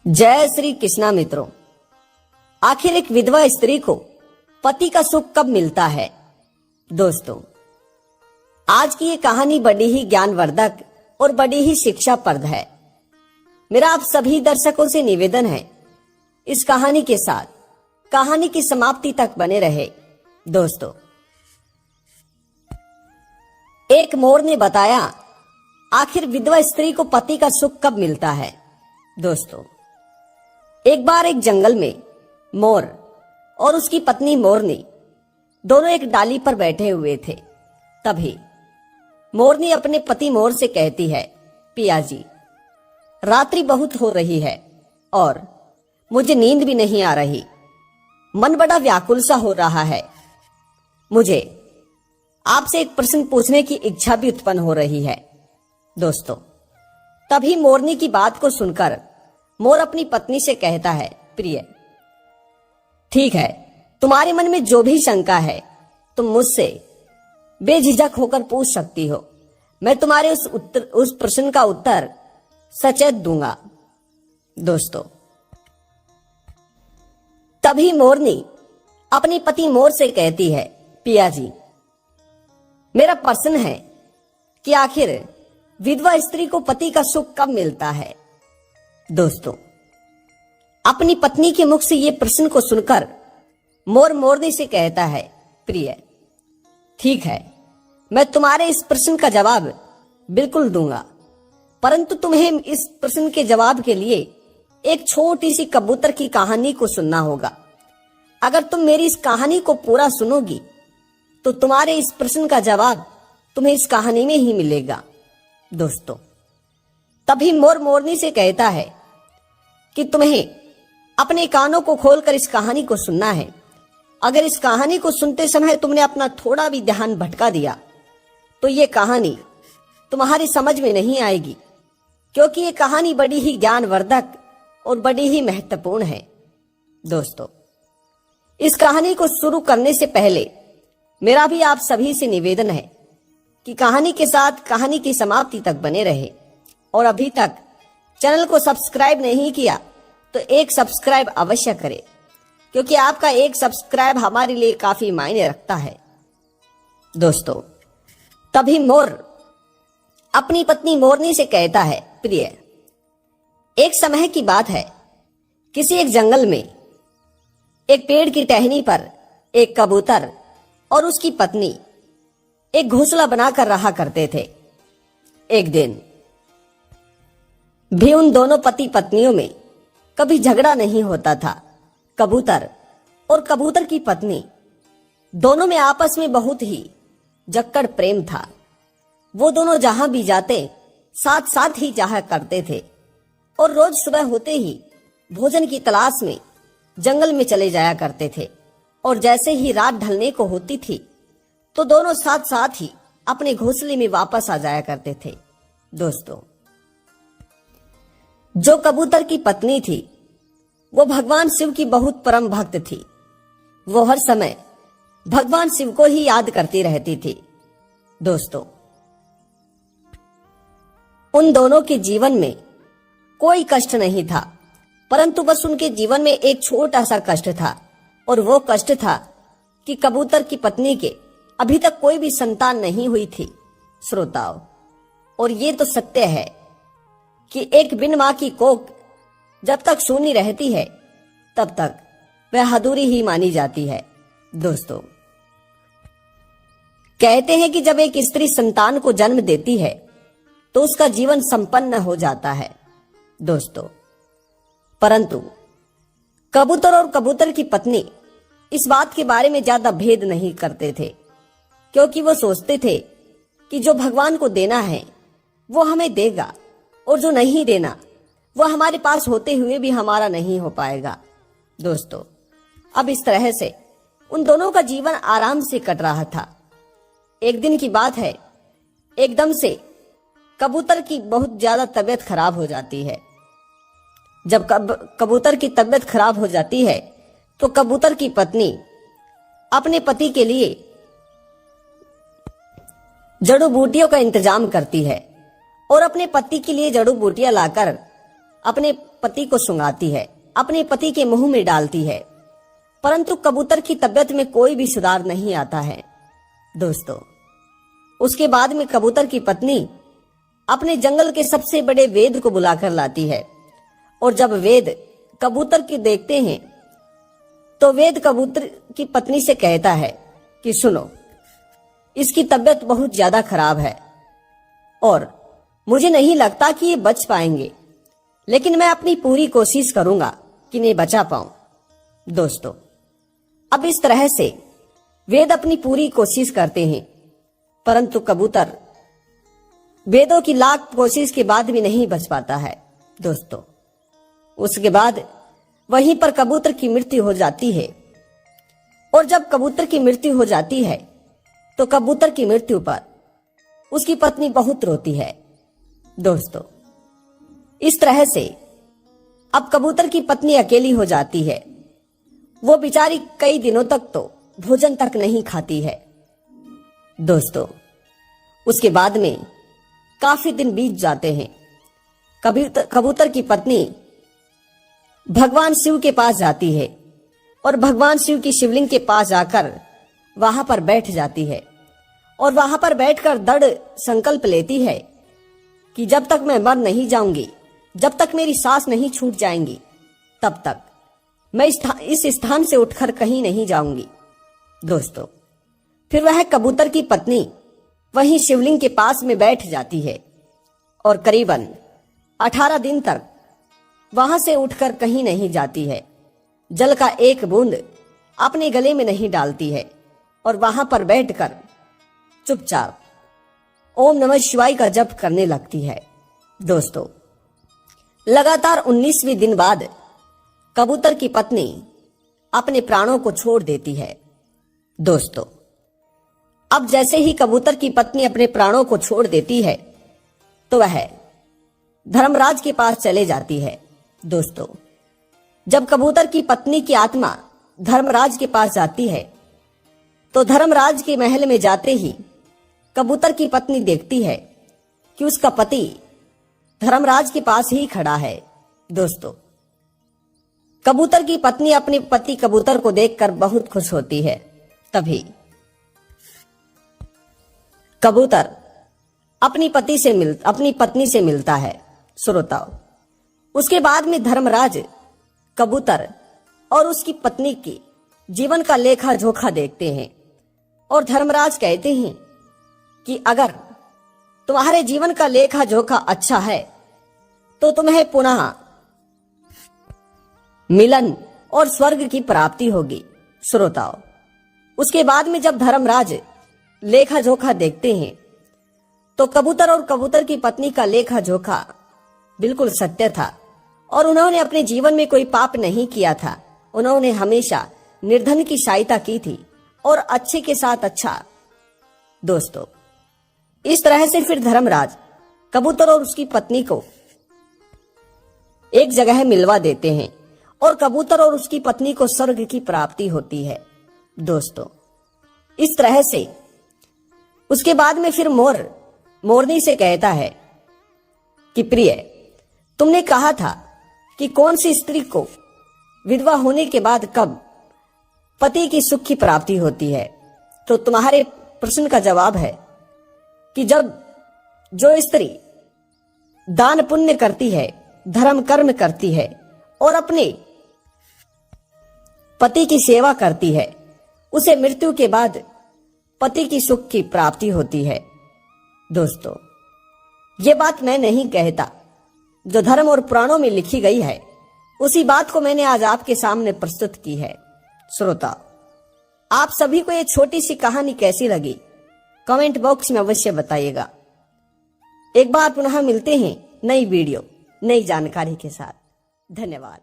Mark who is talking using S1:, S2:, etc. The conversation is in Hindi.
S1: जय श्री कृष्णा मित्रों। आखिर एक विधवा स्त्री को पति का सुख कब मिलता है? दोस्तों, आज की ये कहानी बड़ी ही ज्ञानवर्धक और बड़ी ही शिक्षाप्रद है। मेरा आप सभी दर्शकों से निवेदन है, इस कहानी के साथ कहानी की समाप्ति तक बने रहे। दोस्तों, एक मोर ने बताया आखिर विधवा स्त्री को पति का सुख कब मिलता है। दोस्तों, एक बार एक जंगल में मोर और उसकी पत्नी मोरनी दोनों एक डाली पर बैठे हुए थे। तभी मोरनी अपने पति मोर से कहती है, पिया जी, रात्रि बहुत हो रही है और मुझे नींद भी नहीं आ रही। मन बड़ा व्याकुल सा हो रहा है। मुझे आपसे एक प्रश्न पूछने की इच्छा भी उत्पन्न हो रही है। दोस्तों, तभी मोरनी की बात को सुनकर मोर अपनी पत्नी से कहता है, प्रिय, ठीक है, तुम्हारे मन में जो भी शंका है तुम मुझसे बेझिझक होकर पूछ सकती हो। मैं तुम्हारे उस प्रश्न का उत्तर सचेत दूंगा। दोस्तों, तभी मोरनी अपनी पति मोर से कहती है, पिया जी, मेरा प्रश्न है कि आखिर विधवा स्त्री को पति का सुख कब मिलता है। दोस्तों, अपनी पत्नी के मुख से यह प्रश्न को सुनकर मोर मोरनी से कहता है, प्रिय, ठीक है, मैं तुम्हारे इस प्रश्न का जवाब बिल्कुल दूंगा, परंतु तुम्हें इस प्रश्न के जवाब के लिए एक छोटी सी कबूतर की कहानी को सुनना होगा। अगर तुम मेरी इस कहानी को पूरा सुनोगी तो तुम्हारे इस प्रश्न का जवाब तुम्हें इस कहानी में ही मिलेगा। दोस्तों, तभी मोर मोरनी से कहता है कि तुम्हें अपने कानों को खोलकर इस कहानी को सुनना है। अगर इस कहानी को सुनते समय तुमने अपना थोड़ा भी ध्यान भटका दिया तो ये कहानी तुम्हारी समझ में नहीं आएगी, क्योंकि ये कहानी बड़ी ही ज्ञानवर्धक और बड़ी ही महत्वपूर्ण है। दोस्तों, इस कहानी को शुरू करने से पहले मेरा भी आप सभी से निवेदन है कि कहानी के साथ कहानी की समाप्ति तक बने रहे, और अभी तक चैनल को सब्सक्राइब नहीं किया तो एक सब्सक्राइब अवश्य करें, क्योंकि आपका एक सब्सक्राइब हमारे लिए काफी मायने रखता है। दोस्तों, तभी मोर अपनी पत्नी मोरनी से कहता है, प्रिय, एक समय की बात है, किसी एक जंगल में एक पेड़ की टहनी पर एक कबूतर और उसकी पत्नी एक घोंसला बनाकर रहा करते थे। एक दिन भी उन दोनों पति पत्नियों में कभी झगड़ा नहीं होता था। कबूतर और कबूतर की पत्नी दोनों में आपस में बहुत ही जक्कड़ प्रेम था। वो दोनों जहां भी जाते साथ साथ ही जाया करते थे और रोज सुबह होते ही भोजन की तलाश में जंगल में चले जाया करते थे, और जैसे ही रात ढलने को होती थी तो दोनों साथ साथ ही अपने घोंसले में वापस आ जाया करते थे। दोस्तों, जो कबूतर की पत्नी थी वो भगवान शिव की बहुत परम भक्त थी। वो हर समय भगवान शिव को ही याद करती रहती थी। दोस्तों, उन दोनों के जीवन में कोई कष्ट नहीं था, परंतु बस उनके जीवन में एक छोटा सा कष्ट था, और वो कष्ट था कि कबूतर की पत्नी के अभी तक कोई भी संतान नहीं हुई थी। श्रोताओं, और ये तो सत्य है कि एक बिन मां की कोख जब तक सूनी रहती है तब तक वह अधूरी ही मानी जाती है। दोस्तों, कहते हैं कि जब एक स्त्री संतान को जन्म देती है तो उसका जीवन संपन्न हो जाता है। दोस्तों, परंतु कबूतर और कबूतर की पत्नी इस बात के बारे में ज्यादा भेद नहीं करते थे, क्योंकि वो सोचते थे कि जो भगवान को देना है वो हमें देगा, और जो नहीं देना वो हमारे पास होते हुए भी हमारा नहीं हो पाएगा। दोस्तों, अब इस तरह से उन दोनों का जीवन आराम से कट रहा था। एक दिन की बात है, एकदम से कबूतर की बहुत ज्यादा तबीयत खराब हो जाती है। जब कबूतर की तबीयत खराब हो जाती है तो कबूतर की पत्नी अपने पति के लिए जड़ी बूटियों का इंतजाम करती है और अपने पति के लिए जड़ी बूटियां लाकर अपने पति को सुंघाती है, अपने पति के मुंह में डालती है, परंतु कबूतर की तबीयत में कोई भी सुधार नहीं आता है दोस्तों। उसके बाद में कबूतर की पत्नी अपने जंगल के सबसे बड़े वेद को बुलाकर लाती है, और जब वेद कबूतर की देखते हैं तो वेद कबूतर की पत्नी से कहता है कि सुनो, इसकी तबीयत बहुत ज्यादा खराब है और मुझे नहीं लगता कि ये बच पाएंगे, लेकिन मैं अपनी पूरी कोशिश करूंगा कि इन्हें बचा पाऊं दोस्तों। अब इस तरह से वेद अपनी पूरी कोशिश करते हैं, परंतु कबूतर वेदों की लाख कोशिश के बाद भी नहीं बच पाता है दोस्तों। उसके बाद वहीं पर कबूतर की मृत्यु हो जाती है, और जब कबूतर की मृत्यु हो जाती है तो कबूतर की मृत्यु पर उसकी पत्नी बहुत रोती है दोस्तों। इस तरह से अब कबूतर की पत्नी अकेली हो जाती है। वो बेचारी कई दिनों तक तो भोजन तक नहीं खाती है दोस्तों। उसके बाद में काफी दिन बीत जाते हैं। कबूतर की पत्नी भगवान शिव के पास जाती है और भगवान शिव की शिवलिंग के पास जाकर वहां पर बैठ जाती है, और वहां पर बैठकर दृढ़ संकल्प लेती है कि जब तक मैं मर नहीं जाऊंगी, जब तक मेरी सांस नहीं छूट जाएंगी, तब तक मैं इस स्थान से उठकर कहीं नहीं जाऊंगी दोस्तों। फिर वह कबूतर की पत्नी वहीं शिवलिंग के पास में बैठ जाती है और करीबन 18 दिन तक वहां से उठकर कहीं नहीं जाती है। जल का एक बूंद अपने गले में नहीं डालती है और वहां पर बैठकर चुपचाप ओम नमः शिवाय का जप करने लगती है दोस्तों। लगातार 19वें दिन बाद कबूतर की पत्नी अपने प्राणों को छोड़ देती है दोस्तों। अब जैसे ही कबूतर की पत्नी अपने प्राणों को छोड़ देती है तो वह धर्मराज के पास चले जाती है दोस्तों। जब कबूतर की पत्नी की आत्मा धर्मराज के पास जाती है तो धर्मराज के महल में जाते ही कबूतर की पत्नी देखती है कि उसका पति धर्मराज के पास ही खड़ा है दोस्तों। कबूतर की पत्नी अपने पति कबूतर को देखकर बहुत खुश होती है। तभी कबूतर अपनी पत्नी से मिलता है श्रोताओ। उसके बाद में धर्मराज कबूतर और उसकी पत्नी की जीवन का लेखा जोखा देखते हैं, और धर्मराज कहते हैं कि अगर तुम्हारे जीवन का लेखा जोखा अच्छा है तो तुम्हें पुनः मिलन और स्वर्ग की प्राप्ति होगी श्रोताओ। उसके बाद में जब धर्मराज लेखा जोखा देखते हैं तो कबूतर और कबूतर की पत्नी का लेखा जोखा बिल्कुल सत्य था, और उन्होंने अपने जीवन में कोई पाप नहीं किया था। उन्होंने हमेशा निर्धन की सहायता की थी और अच्छे के साथ अच्छा दोस्तों। इस तरह से फिर धर्मराज कबूतर और उसकी पत्नी को एक जगह मिलवा देते हैं, और कबूतर और उसकी पत्नी को स्वर्ग की प्राप्ति होती है दोस्तों। इस तरह से उसके बाद में फिर मोरनी से कहता है कि प्रिय, तुमने कहा था कि कौन सी स्त्री को विधवा होने के बाद कब पति की सुख की प्राप्ति होती है, तो तुम्हारे प्रश्न का जवाब है कि जब जो स्त्री दान पुण्य करती है, धर्म कर्म करती है और अपने पति की सेवा करती है, उसे मृत्यु के बाद पति की सुख की प्राप्ति होती है दोस्तों। ये बात मैं नहीं कहता, जो धर्म और पुराणों में लिखी गई है उसी बात को मैंने आज आपके सामने प्रस्तुत की है श्रोता। आप सभी को ये छोटी सी कहानी कैसी लगी कमेंट बॉक्स में अवश्य बताइएगा। एक बार पुनः मिलते हैं नई वीडियो नई जानकारी के साथ। धन्यवाद।